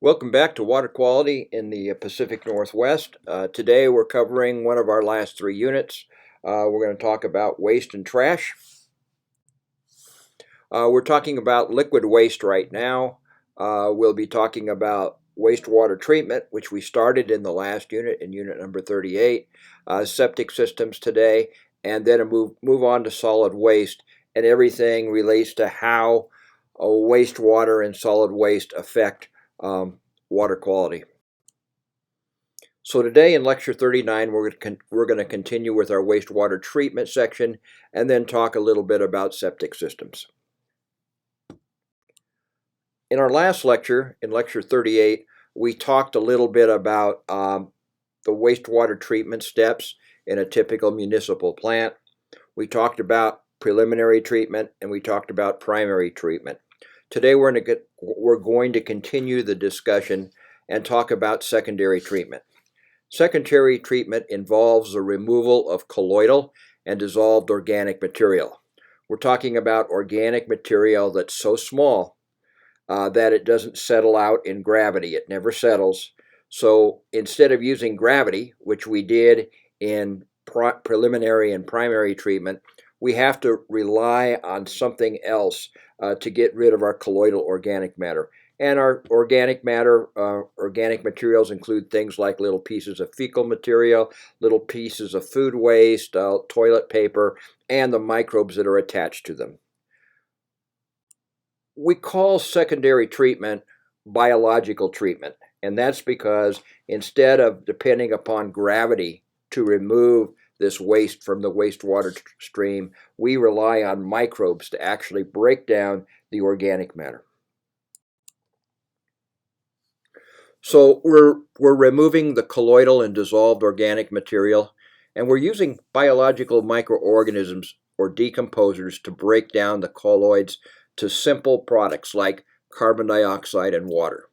Welcome back to Water Quality in the Pacific Northwest. Today we're covering one of our last three units. We're going to talk about waste and trash. We're talking about liquid waste right now. We'll be talking about wastewater treatment, which we started in the last unit, in unit number 38, septic systems today, and then move on to solid waste, and everything relates to how wastewater and solid waste affect water quality. So today in lecture 39, we're going to continue with our wastewater treatment section and then talk a little bit about septic systems. In our last lecture, in lecture 38, we talked a little bit about the wastewater treatment steps in a typical municipal plant. We talked about preliminary treatment and we talked about primary treatment. Today we're going to continue the discussion and talk about secondary treatment. Secondary treatment involves the removal of colloidal and dissolved organic material. We're talking about organic material that's so small that it doesn't settle out in gravity. It never settles. So instead of using gravity, which we did in preliminary and primary treatment, we have to rely on something else to get rid of our colloidal organic matter. And our organic matter, organic materials include things like little pieces of fecal material, little pieces of food waste, toilet paper, and the microbes that are attached to them. We call secondary treatment biological treatment, and that's because instead of depending upon gravity to remove this waste from the wastewater stream, we rely on microbes to actually break down the organic matter. So we're removing the colloidal and dissolved organic material, and we're using biological microorganisms or decomposers to break down the colloids to simple products like carbon dioxide and water.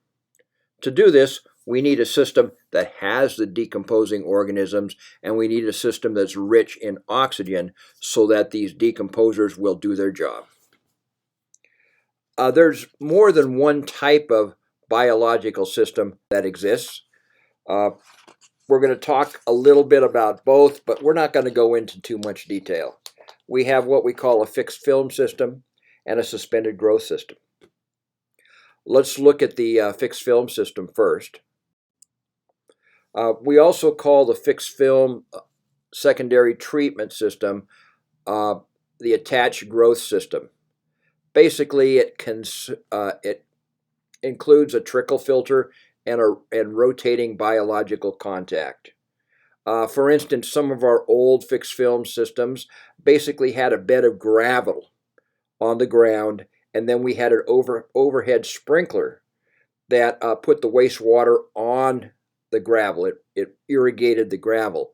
To do this, we need a system that has the decomposing organisms, and we need a system that's rich in oxygen so that these decomposers will do their job. There's more than one type of biological system that exists. We're going to talk a little bit about both, but we're not going to go into too much detail. We have what we call a fixed film system and a suspended growth system. Let's look at the fixed film system first. We also call the fixed film secondary treatment system the attached growth system. Basically, it includes a trickle filter and rotating biological contact. For instance, some of our old fixed film systems basically had a bed of gravel on the ground, and then we had an overhead sprinkler that put the wastewater on the gravel. It irrigated the gravel.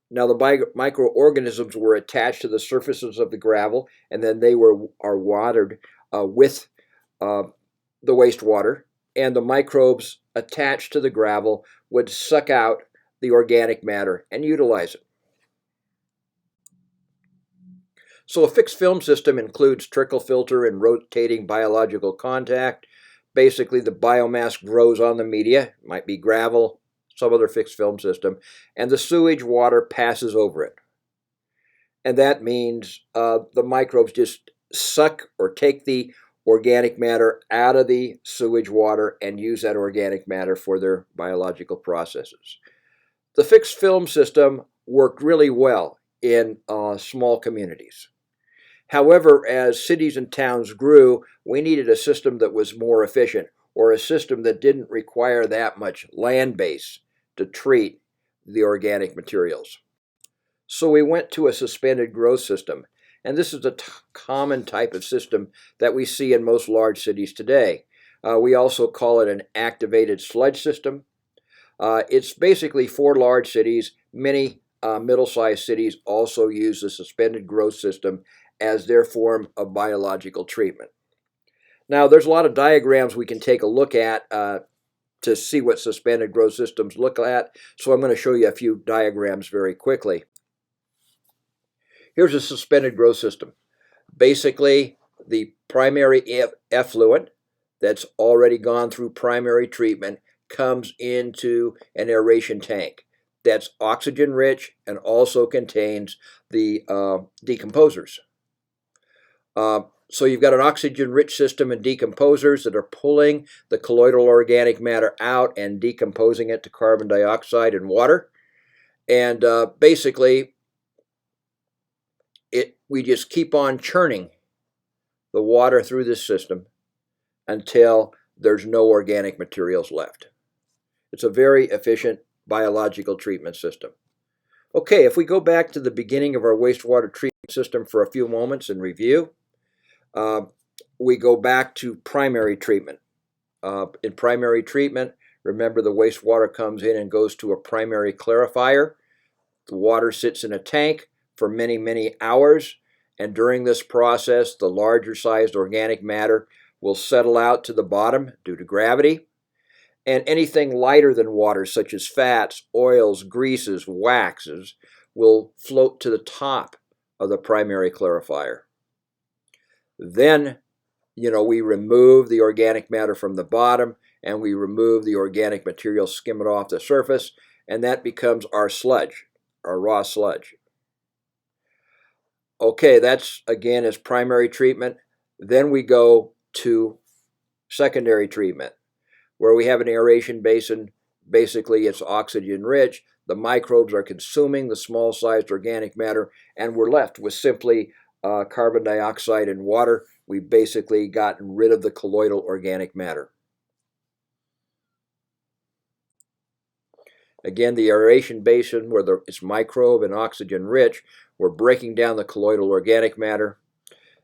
Now the microorganisms were attached to the surfaces of the gravel, and then they are watered with the wastewater, and the microbes attached to the gravel would suck out the organic matter and utilize it. So a fixed film system includes trickle filter and rotating biological contact. Basically, the biomass grows on the media, it might be gravel, some other fixed film system, and the sewage water passes over it. And that means the microbes just suck or take the organic matter out of the sewage water and use that organic matter for their biological processes. The fixed film system worked really well in small communities. However, as cities and towns grew, we needed a system that was more efficient, or a system that didn't require that much land base to treat the organic materials. So we went to a suspended growth system, and this is a common type of system that we see in most large cities today. We also call it an activated sludge system. It's basically for large cities. Many middle-sized cities also use the suspended growth system as their form of biological treatment. Now, there's a lot of diagrams we can take a look at to see what suspended growth systems look at, so I'm going to show you a few diagrams very quickly. Here's a suspended growth system. Basically, the primary effluent that's already gone through primary treatment comes into an aeration tank that's oxygen rich and also contains the decomposers. So you've got an oxygen-rich system and decomposers that are pulling the colloidal organic matter out and decomposing it to carbon dioxide and water. And basically, we just keep on churning the water through this system until there's no organic materials left. It's a very efficient biological treatment system. Okay, if we go back to the beginning of our wastewater treatment system for a few moments and review, we go back to primary treatment. In primary treatment, remember the wastewater comes in and goes to a primary clarifier. The water sits in a tank for many, many hours, and during this process, the larger sized organic matter will settle out to the bottom due to gravity, and anything lighter than water, such as fats, oils, greases, waxes, will float to the top of the primary clarifier. Then, we remove the organic matter from the bottom, and we remove the organic material, skim it off the surface, and that becomes our sludge, our raw sludge. Okay, that's, again, is primary treatment. Then we go to secondary treatment, where we have an aeration basin. Basically, it's oxygen-rich. The microbes are consuming the small-sized organic matter, and we're left with simply carbon dioxide and water. We've basically gotten rid of the colloidal organic matter. Again, the aeration basin, where it's microbe and oxygen-rich, we're breaking down the colloidal organic matter.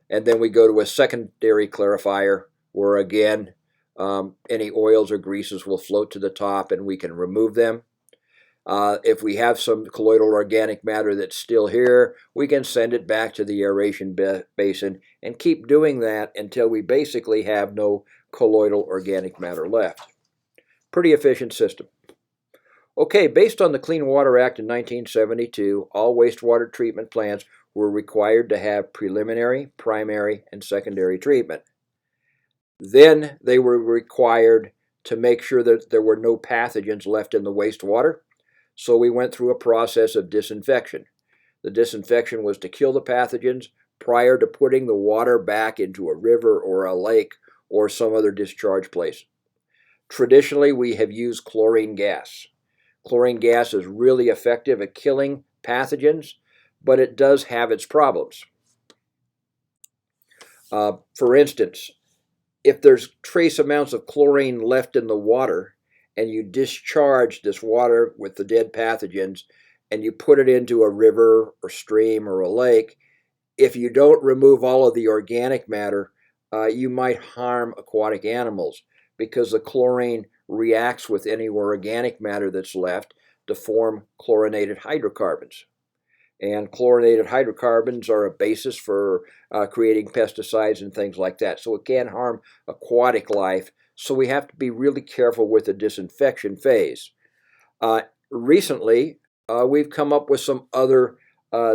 And then we go to a secondary clarifier, where again, any oils or greases will float to the top and we can remove them. If we have some colloidal organic matter that's still here, we can send it back to the aeration basin and keep doing that until we basically have no colloidal organic matter left. Pretty efficient system. Okay, based on the Clean Water Act in 1972, all wastewater treatment plants were required to have preliminary, primary, and secondary treatment. Then they were required to make sure that there were no pathogens left in the wastewater. So we went through a process of disinfection. The disinfection was to kill the pathogens prior to putting the water back into a river or a lake or some other discharge place. Traditionally, we have used chlorine gas. Chlorine gas is really effective at killing pathogens, but it does have its problems. For instance, if there's trace amounts of chlorine left in the water, and you discharge this water with the dead pathogens, and you put it into a river or stream or a lake, if you don't remove all of the organic matter, you might harm aquatic animals because the chlorine reacts with any organic matter that's left to form chlorinated hydrocarbons. And chlorinated hydrocarbons are a basis for creating pesticides and things like that. So it can harm aquatic life. So we have to be really careful with the disinfection phase. Recently, we've come up with some other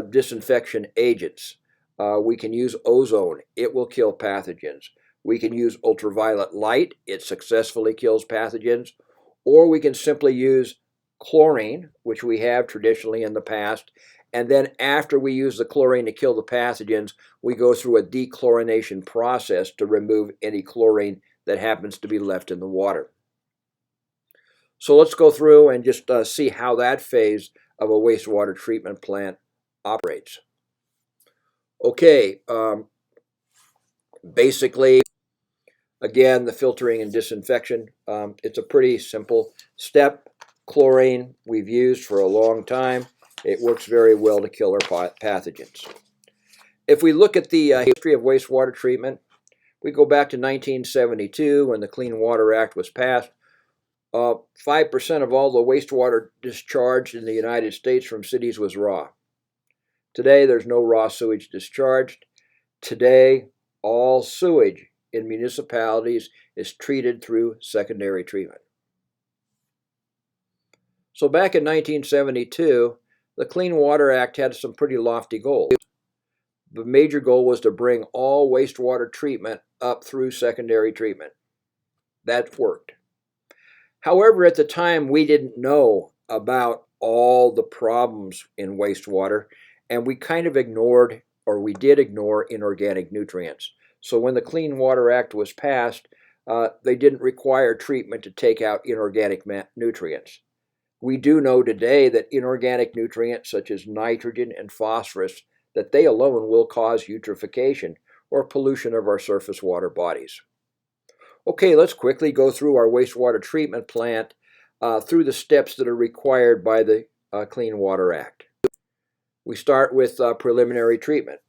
disinfection agents. We can use ozone. It will kill pathogens. We can use ultraviolet light. It successfully kills pathogens. Or we can simply use chlorine, which we have traditionally in the past. And then after we use the chlorine to kill the pathogens, we go through a dechlorination process to remove any chlorine that happens to be left in the water. So let's go through and just see how that phase of a wastewater treatment plant operates. Okay, basically, again, the filtering and disinfection, it's a pretty simple step. Chlorine we've used for a long time. It works very well to kill our pathogens. If we look at the history of wastewater treatment, we go back to 1972 when the Clean Water Act was passed. 5% of all the wastewater discharged in the United States from cities was raw. Today, there's no raw sewage discharged. Today, all sewage in municipalities is treated through secondary treatment. So back in 1972, the Clean Water Act had some pretty lofty goals. The major goal was to bring all wastewater treatment up through secondary treatment. That worked. However, at the time, we didn't know about all the problems in wastewater, and we kind of ignored, or we did ignore, inorganic nutrients. So when the Clean Water Act was passed, they didn't require treatment to take out inorganic nutrients. We do know today that inorganic nutrients such as nitrogen and phosphorus, that they alone will cause eutrophication or pollution of our surface water bodies. Okay, let's quickly go through our wastewater treatment plant through the steps that are required by the Clean Water Act. We start with preliminary treatment.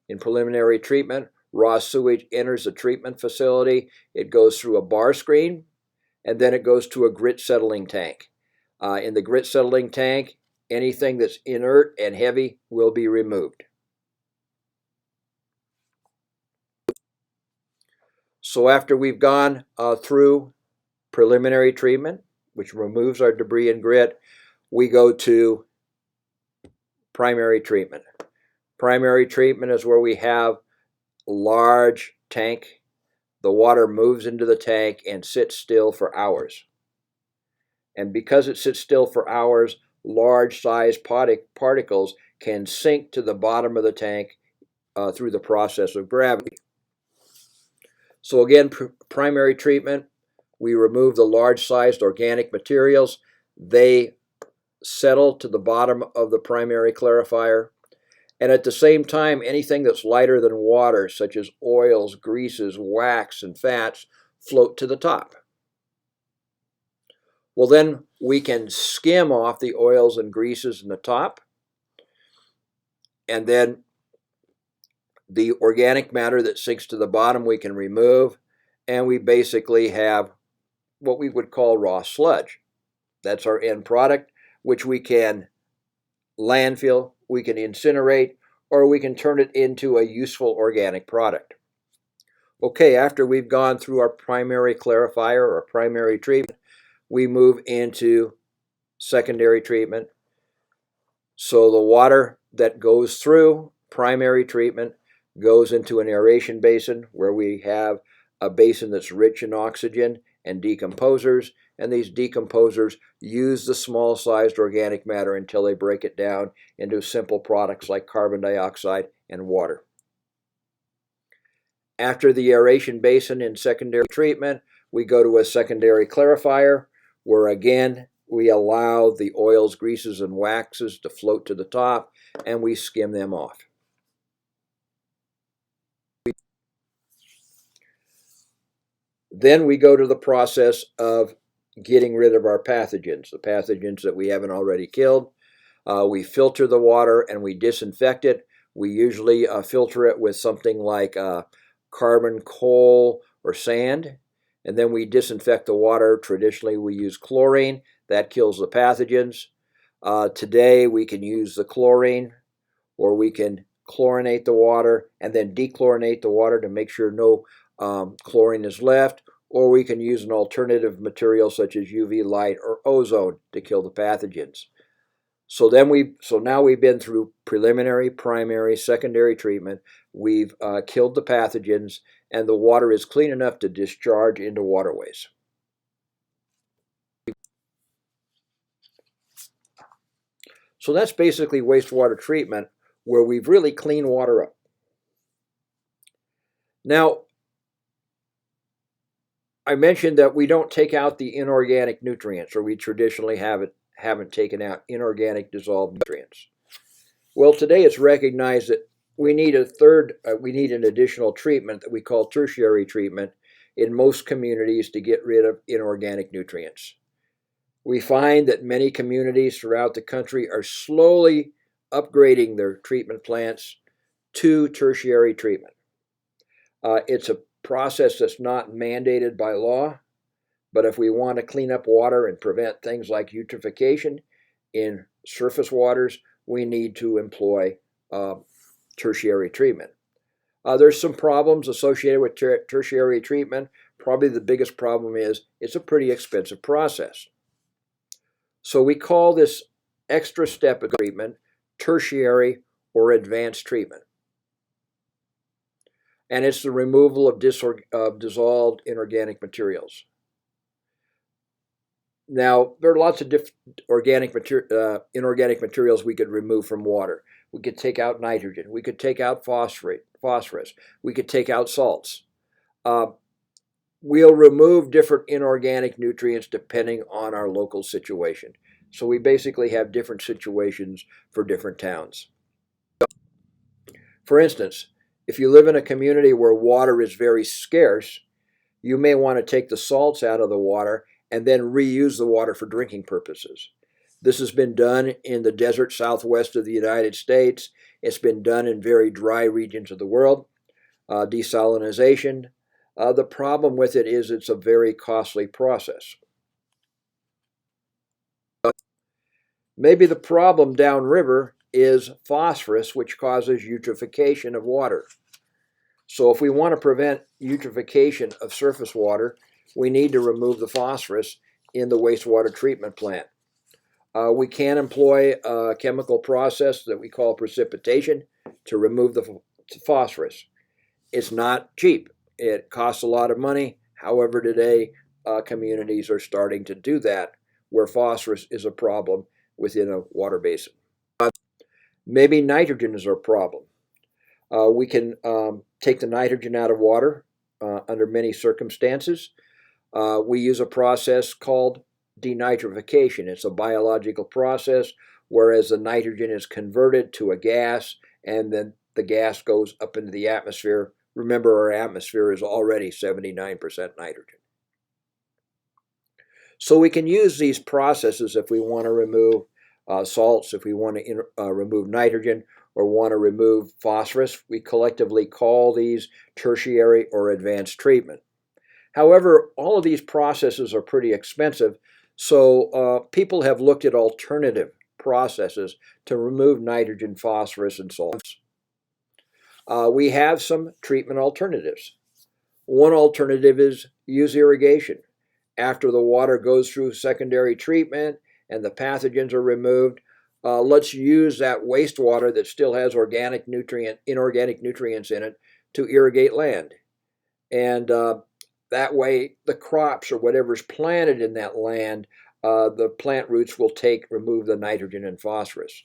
In preliminary treatment, raw sewage enters the treatment facility. It goes through a bar screen, and then it goes to a grit settling tank. In the grit settling tank, anything that's inert and heavy will be removed. So after we've gone through preliminary treatment, which removes our debris and grit, we go to primary treatment. Primary treatment is where we have a large tank. The water moves into the tank and sits still for hours. And because it sits still for hours, large sized particles can sink to the bottom of the tank through the process of gravity. So again, primary treatment, we remove the large-sized organic materials. They settle to the bottom of the primary clarifier. And at the same time, anything that's lighter than water, such as oils, greases, wax, and fats, float to the top. Well, then we can skim off the oils and greases in the top. And then the organic matter that sinks to the bottom we can remove, and we basically have what we would call raw sludge. That's our end product, which we can landfill, we can incinerate, or we can turn it into a useful organic product. Okay, after we've gone through our primary clarifier or primary treatment, we move into secondary treatment. So the water that goes through primary treatment goes into an aeration basin where we have a basin that's rich in oxygen and decomposers, and these decomposers use the small-sized organic matter until they break it down into simple products like carbon dioxide and water. After the aeration basin in secondary treatment, we go to a secondary clarifier where again we allow the oils, greases, and waxes to float to the top, and we skim them off. Then we go to the process of getting rid of our pathogens, the pathogens that we haven't already killed. We filter the water and we disinfect it. We usually filter it with something like carbon, coal, or sand. And then we disinfect the water. Traditionally, we use chlorine. That kills the pathogens. Today, we can use the chlorine, or we can chlorinate the water and then dechlorinate the water to make sure no chlorine is left, or we can use an alternative material such as UV light or ozone to kill the pathogens. So now we've been through preliminary, primary, secondary treatment. We've killed the pathogens, and the water is clean enough to discharge into waterways. So that's basically wastewater treatment, where we've really cleaned water up. Now, I mentioned that we don't take out the inorganic nutrients, or we traditionally haven't taken out inorganic dissolved nutrients. Well, today it's recognized that we need an additional treatment that we call tertiary treatment in most communities to get rid of inorganic nutrients. We find that many communities throughout the country are slowly upgrading their treatment plants to tertiary treatment. It's a process that's not mandated by law, but if we want to clean up water and prevent things like eutrophication in surface waters, we need to employ tertiary treatment. There's some problems associated with tertiary treatment. Probably the biggest problem is it's a pretty expensive process. So we call this extra step of treatment tertiary or advanced treatment. And it's the removal of dissolved inorganic materials. Now, there are lots of different inorganic materials we could remove from water. We could take out nitrogen. We could take out phosphorus. We could take out salts. We'll remove different inorganic nutrients depending on our local situation. So we basically have different situations for different towns. For instance, if you live in a community where water is very scarce, you may want to take the salts out of the water and then reuse the water for drinking purposes. This has been done in the desert southwest of the United States. It's been done in very dry regions of the world. Desalination. The problem with it is it's a very costly process. Maybe the problem downriver is phosphorus, which causes eutrophication of water. So if we want to prevent eutrophication of surface water, we need to remove the phosphorus in the wastewater treatment plant. We can employ a chemical process that we call precipitation to remove the phosphorus. It's not cheap. It costs a lot of money. However, today communities are starting to do that where phosphorus is a problem within a water basin. Maybe nitrogen is our problem. We can take the nitrogen out of water under many circumstances. We use a process called denitrification. It's a biological process whereas the nitrogen is converted to a gas and then the gas goes up into the atmosphere. Remember, our atmosphere is already 79% nitrogen. So we can use these processes if we want to remove salts, if we want to remove nitrogen, or want to remove phosphorus. We collectively call these tertiary or advanced treatment. However, all of these processes are pretty expensive, so people have looked at alternative processes to remove nitrogen, phosphorus, and salts. We have some treatment alternatives. One alternative is use irrigation. After the water goes through secondary treatment and the pathogens are removed, let's use that wastewater that still has inorganic nutrients in it to irrigate land. And that way, the crops or whatever's planted in that land, the plant roots will remove the nitrogen and phosphorus.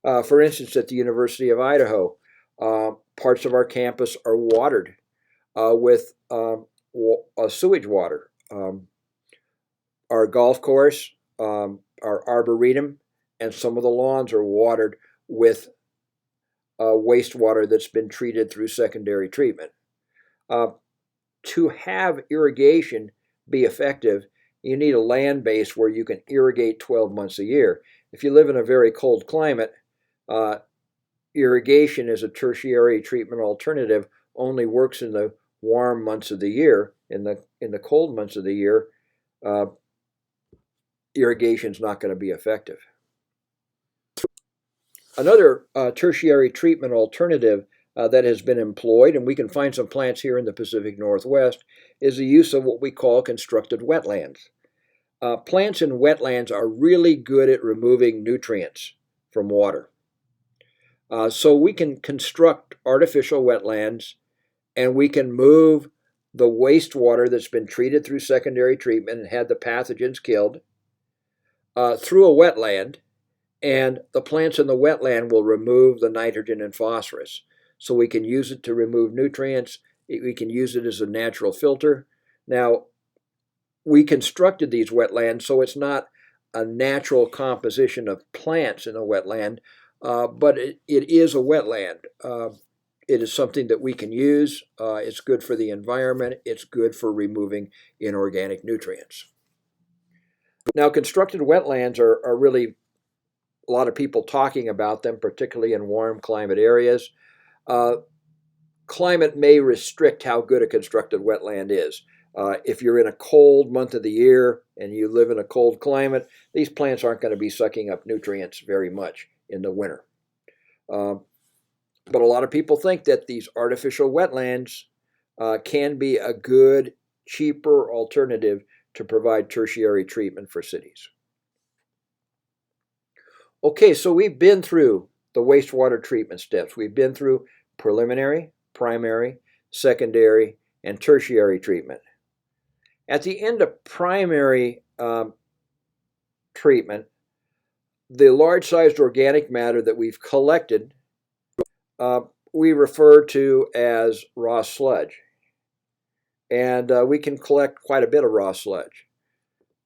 For instance, at the University of Idaho, parts of our campus are watered with sewage water. Our golf course, our arboretum, and some of the lawns are watered with wastewater that's been treated through secondary treatment. To have irrigation be effective, you need a land base where you can irrigate 12 months a year. If you live in a very cold climate, irrigation as a tertiary treatment alternative only works in the warm months of the year. In the cold months of the year, irrigation is not going to be effective. Another tertiary treatment alternative that has been employed, and we can find some plants here in the Pacific Northwest, is the use of what we call constructed wetlands. Plants in wetlands are really good at removing nutrients from water. So we can construct artificial wetlands and we can move the wastewater that's been treated through secondary treatment and had the pathogens killed through a wetland, and the plants in the wetland will remove the nitrogen and phosphorus. So we can use it to remove nutrients. We can use it as a natural filter. Now, we constructed these wetlands so it's not a natural composition of plants in a wetland, but it is a wetland. It is something that we can use. It's good for the environment. It's good for removing inorganic nutrients. Now, constructed wetlands are really a lot of people talking about them, particularly in warm climate areas. Climate may restrict how good a constructed wetland is. If you're in a cold month of the year and you live in a cold climate, these plants aren't going to be sucking up nutrients very much in the winter. But a lot of people think that these artificial wetlands can be a good, cheaper alternative to provide tertiary treatment for cities. Okay, so we've been through the wastewater treatment steps. We've been through preliminary, primary, secondary, and tertiary treatment. At the end of primary treatment, the large-sized organic matter that we've collected, we refer to as raw sludge. And we can collect quite a bit of raw sludge.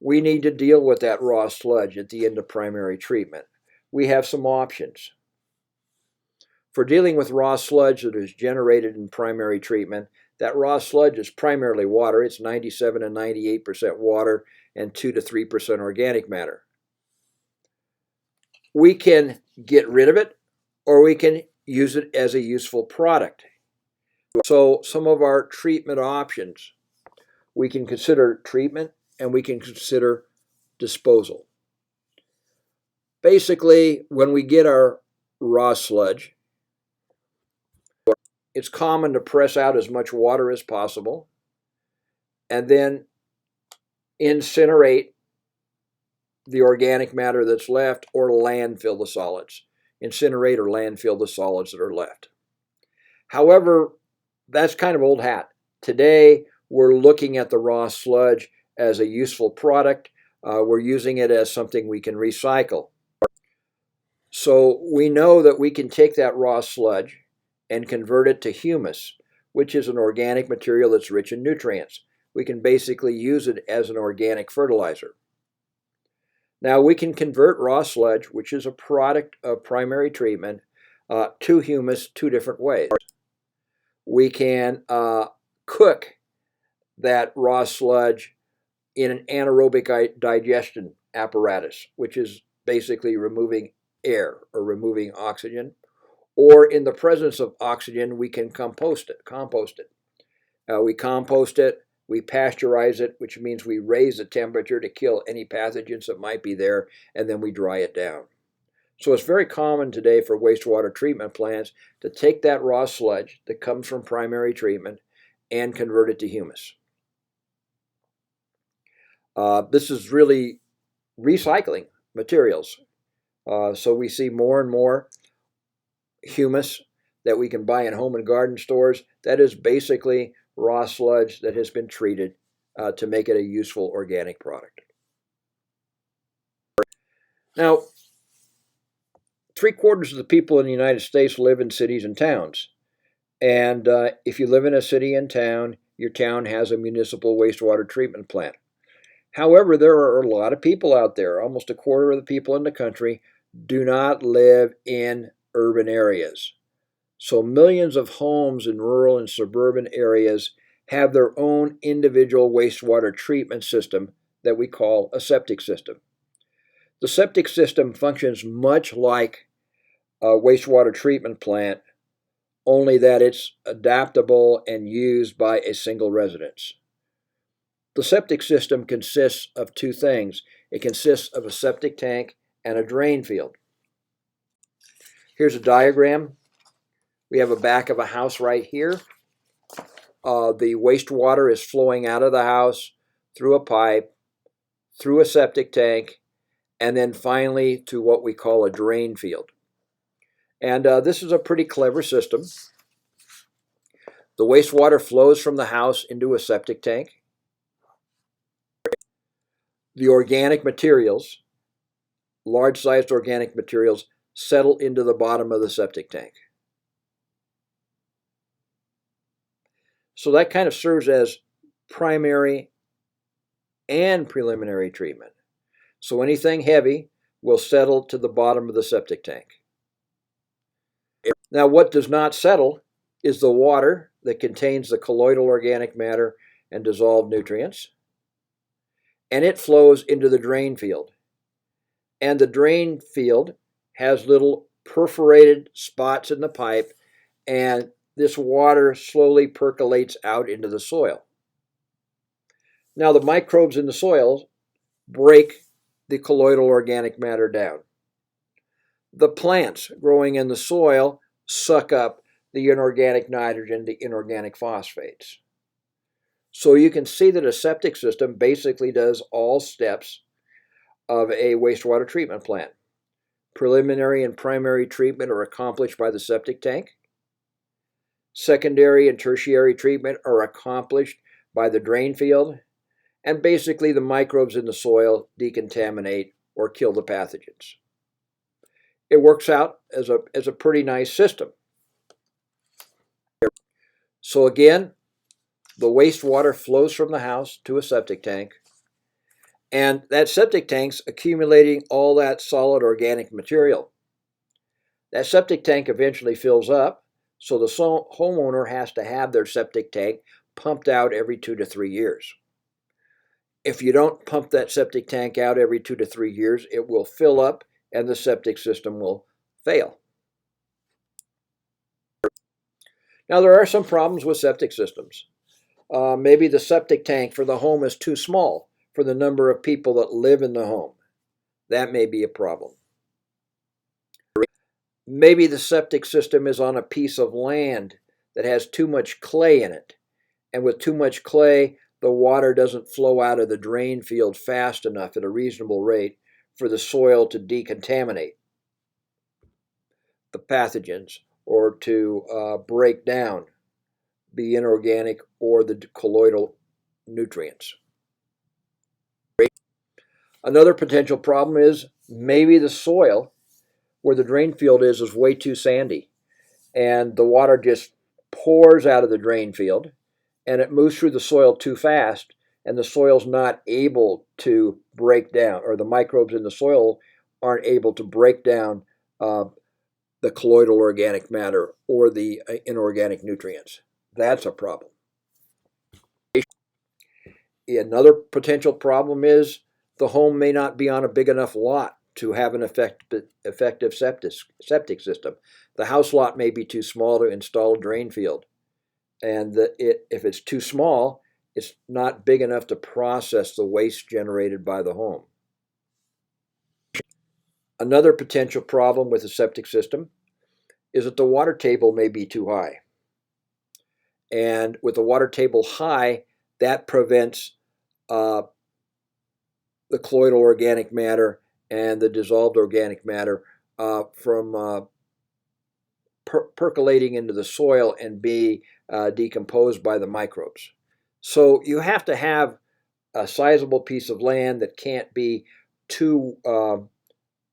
We need to deal with that raw sludge at the end of primary treatment. We have some options. For dealing with raw sludge that is generated in primary treatment, that raw sludge is primarily water. It's 97 and 98% water and 2 to 3% organic matter. We can get rid of it, or we can use it as a useful product. So some of our treatment options, we can consider treatment and we can consider disposal. Basically, when we get our raw sludge, it's common to press out as much water as possible and then incinerate the organic matter that's left, or landfill the solids. Incinerate or landfill the solids that are left. However, that's kind of old hat. Today, we're looking at the raw sludge as a useful product. We're using it as something we can recycle. So we know that we can take that raw sludge and convert it to humus, which is an organic material that's rich in nutrients. We can basically use it as an organic fertilizer. Now we can convert raw sludge, which is a product of primary treatment, to humus two different ways. We can cook that raw sludge in an anaerobic digestion apparatus, which is basically removing air or removing oxygen. Or in the presence of oxygen, we can compost it. We compost it, we pasteurize it, which means we raise the temperature to kill any pathogens that might be there, and then we dry it down. So it's very common today for wastewater treatment plants to take that raw sludge that comes from primary treatment and convert it to humus. This is really recycling materials. So we see more and more humus that we can buy in home and garden stores. That is basically raw sludge that has been treated to make it a useful organic product. Now, 3/4 of the people in the United States live in cities and towns. And if you live in a city and town, your town has a municipal wastewater treatment plant. However, there are a lot of people out there. Almost 1/4 of the people in the country do not live in urban areas. So millions of homes in rural and suburban areas have their own individual wastewater treatment system that we call a septic system. The septic system functions much like a wastewater treatment plant, only that it's adaptable and used by a single residence. The septic system consists of two things. It consists of a septic tank and a drain field. Here's a diagram. We have a back of a house right here. The wastewater is flowing out of the house through a pipe, through a septic tank, and then finally to what we call a drain field. And this is a pretty clever system. The wastewater flows from the house into a septic tank. The organic materials, large-sized organic materials, settle into the bottom of the septic tank. So that kind of serves as primary and preliminary treatment. So anything heavy will settle to the bottom of the septic tank. Now, what does not settle is the water that contains the colloidal organic matter and dissolved nutrients, and it flows into the drain field. And the drain field has little perforated spots in the pipe, and this water slowly percolates out into the soil. Now, the microbes in the soil break the colloidal organic matter down. The plants growing in the soil suck up the inorganic nitrogen, the inorganic phosphates. So you can see that a septic system basically does all steps of a wastewater treatment plant. Preliminary and primary treatment are accomplished by the septic tank. Secondary and tertiary treatment are accomplished by the drain field. And basically the microbes in the soil decontaminate or kill the pathogens. It works out as a pretty nice system. So again, the wastewater flows from the house to a septic tank, and that septic tank's accumulating all that solid organic material. That septic tank eventually fills up, so the homeowner has to have their septic tank pumped out every 2 to 3 years. If you don't pump that septic tank out every 2 to 3 years, it will fill up and the septic system will fail. Now, there are some problems with septic systems. Maybe the septic tank for the home is too small for the number of people that live in the home. That may be a problem. Maybe the septic system is on a piece of land that has too much clay in it. And with too much clay, the water doesn't flow out of the drain field fast enough at a reasonable rate for the soil to decontaminate the pathogens or to break down the inorganic or the colloidal nutrients. Another potential problem is maybe the soil where the drain field is way too sandy, and the water just pours out of the drain field and it moves through the soil too fast, and the soil's not able to break down, or the microbes in the soil aren't able to break down the colloidal organic matter or the inorganic nutrients. That's a problem. Another potential problem is the home may not be on a big enough lot to have an effective septic system. The house lot may be too small to install a drain field. And if it's too small, it's not big enough to process the waste generated by the home. Another potential problem with a septic system is that the water table may be too high. And with the water table high, that prevents the colloidal organic matter and the dissolved organic matter from percolating into the soil and be decomposed by the microbes. So you have to have a sizable piece of land that can't be too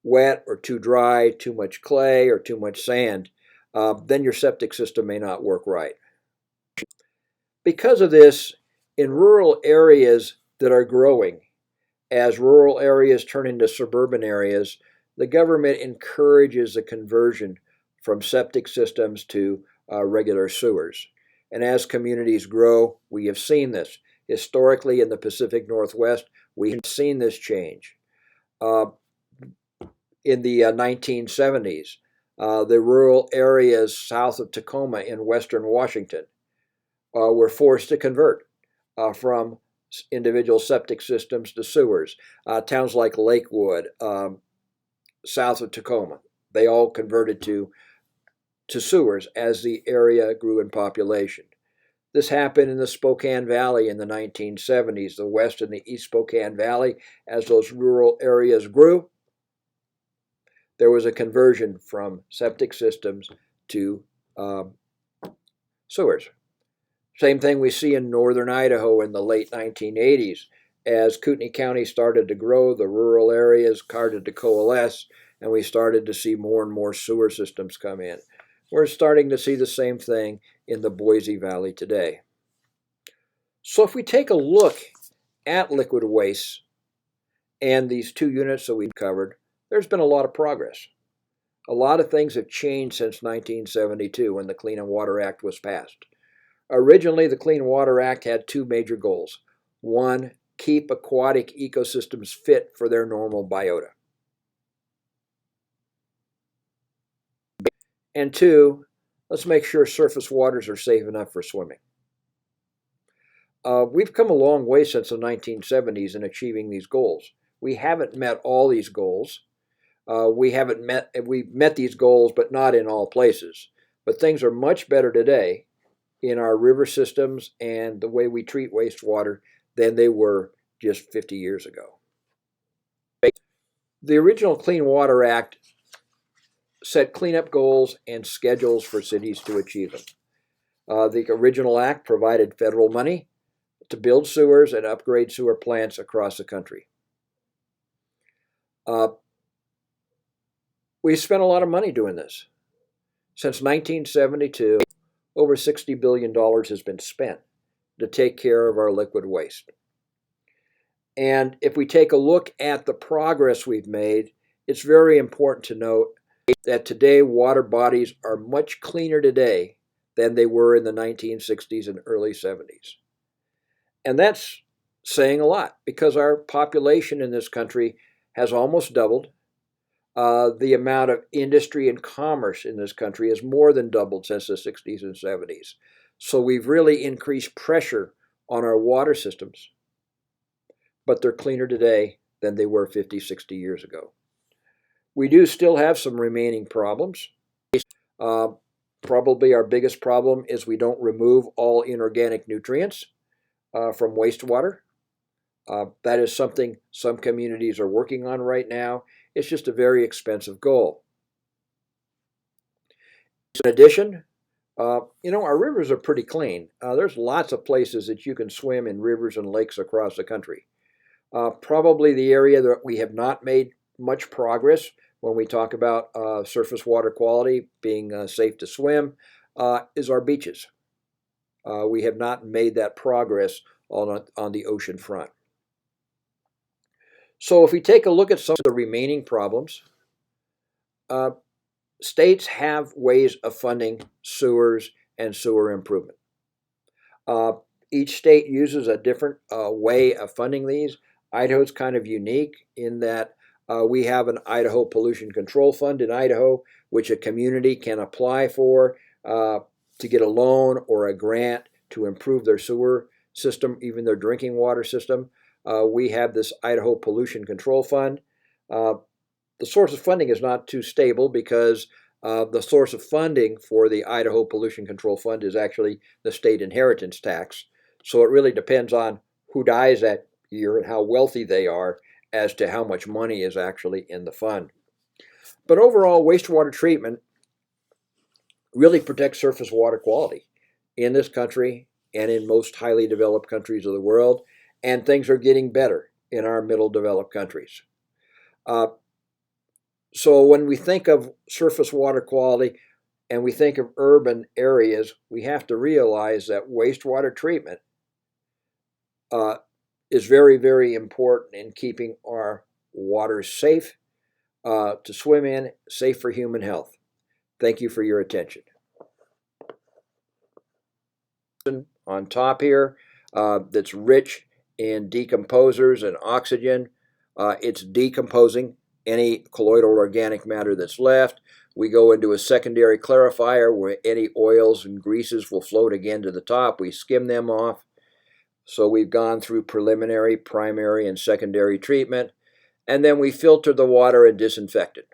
wet or too dry, too much clay or too much sand. Then your septic system may not work right. Because of this, in rural areas that are growing, as rural areas turn into suburban areas, the government encourages the conversion from septic systems to regular sewers. And as communities grow, we have seen this. Historically, in the Pacific Northwest, we have seen this change. In the 1970s, the rural areas south of Tacoma in western Washington were forced to convert from individual septic systems to sewers. Towns like Lakewood, south of Tacoma, they all converted to sewers as the area grew in population. This happened in the Spokane Valley in the 1970s, the West and the East Spokane Valley. As those rural areas grew, there was a conversion from septic systems to sewers. Same thing we see in northern Idaho in the late 1980s. As Kootenai County started to grow, the rural areas started to coalesce, and we started to see more and more sewer systems come in. We're starting to see the same thing in the Boise Valley today. So if we take a look at liquid waste and these two units that we've covered, there's been a lot of progress. A lot of things have changed since 1972 when the Clean Water Act was passed. Originally, the Clean Water Act had two major goals. One, keep aquatic ecosystems fit for their normal biota. And two, let's make sure surface waters are safe enough for swimming. We've come a long way since the 1970s in achieving these goals. We haven't met all these goals. We've met these goals, but not in all places. But things are much better today in our river systems and the way we treat wastewater than they were just 50 years ago. The original Clean Water Act set cleanup goals and schedules for cities to achieve them. The original act provided federal money to build sewers and upgrade sewer plants across the country. Uh, we spent a lot of money doing this. Since 1972, over $60 billion has been spent to take care of our liquid waste. And if we take a look at the progress we've made, it's very important to note that today water bodies are much cleaner today than they were in the 1960s and early 70s. And that's saying a lot because our population in this country has almost doubled. The amount of industry and commerce in this country has more than doubled since the 60s and 70s. So we've really increased pressure on our water systems, but they're cleaner today than they were 50, 60 years ago. We do still have some remaining problems. Probably our biggest problem is we don't remove all inorganic nutrients from wastewater. That is something some communities are working on right now. It's just a very expensive goal. In addition, our rivers are pretty clean. There's lots of places that you can swim in rivers and lakes across the country. Probably the area that we have not made much progress when we talk about surface water quality being safe to swim is our beaches. We have not made that progress on the ocean front. So if we take a look at some of the remaining problems, states have ways of funding sewers and sewer improvement. Each state uses a different way of funding these. Idaho's kind of unique in that we have an Idaho Pollution Control Fund in Idaho, which a community can apply for to get a loan or a grant to improve their sewer system, even their drinking water system. We have this Idaho Pollution Control Fund. The source of funding is not too stable because the source of funding for the Idaho Pollution Control Fund is actually the state inheritance tax. So it really depends on who dies that year and how wealthy they are as to how much money is actually in the fund. But overall, wastewater treatment really protects surface water quality in this country and in most highly developed countries of the world, and things are getting better in our middle developed countries. So when we think of surface water quality and we think of urban areas, we have to realize that wastewater treatment is very, very important in keeping our water safe to swim in, safe for human health. Thank you for your attention. On top here, that's rich in decomposers and oxygen. It's decomposing any colloidal organic matter that's left. We go into a secondary clarifier where any oils and greases will float again to the top. We skim them off. So we've gone through preliminary, primary, and secondary treatment. And then we filter the water and disinfect it.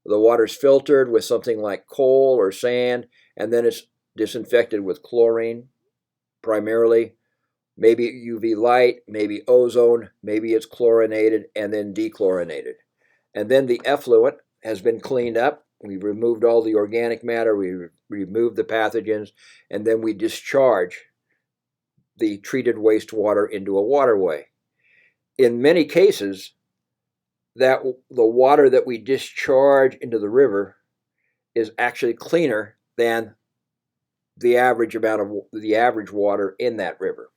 The water's filtered with something like coal or sand, and then it's disinfected with chlorine, primarily. Maybe UV light, maybe ozone, maybe it's chlorinated and then dechlorinated. And then the effluent has been cleaned up. We've removed all the organic matter, we removed the pathogens, and then we discharge the treated wastewater into a waterway. In many cases, that the water that we discharge into the river is actually cleaner than the average amount of the average water in that river.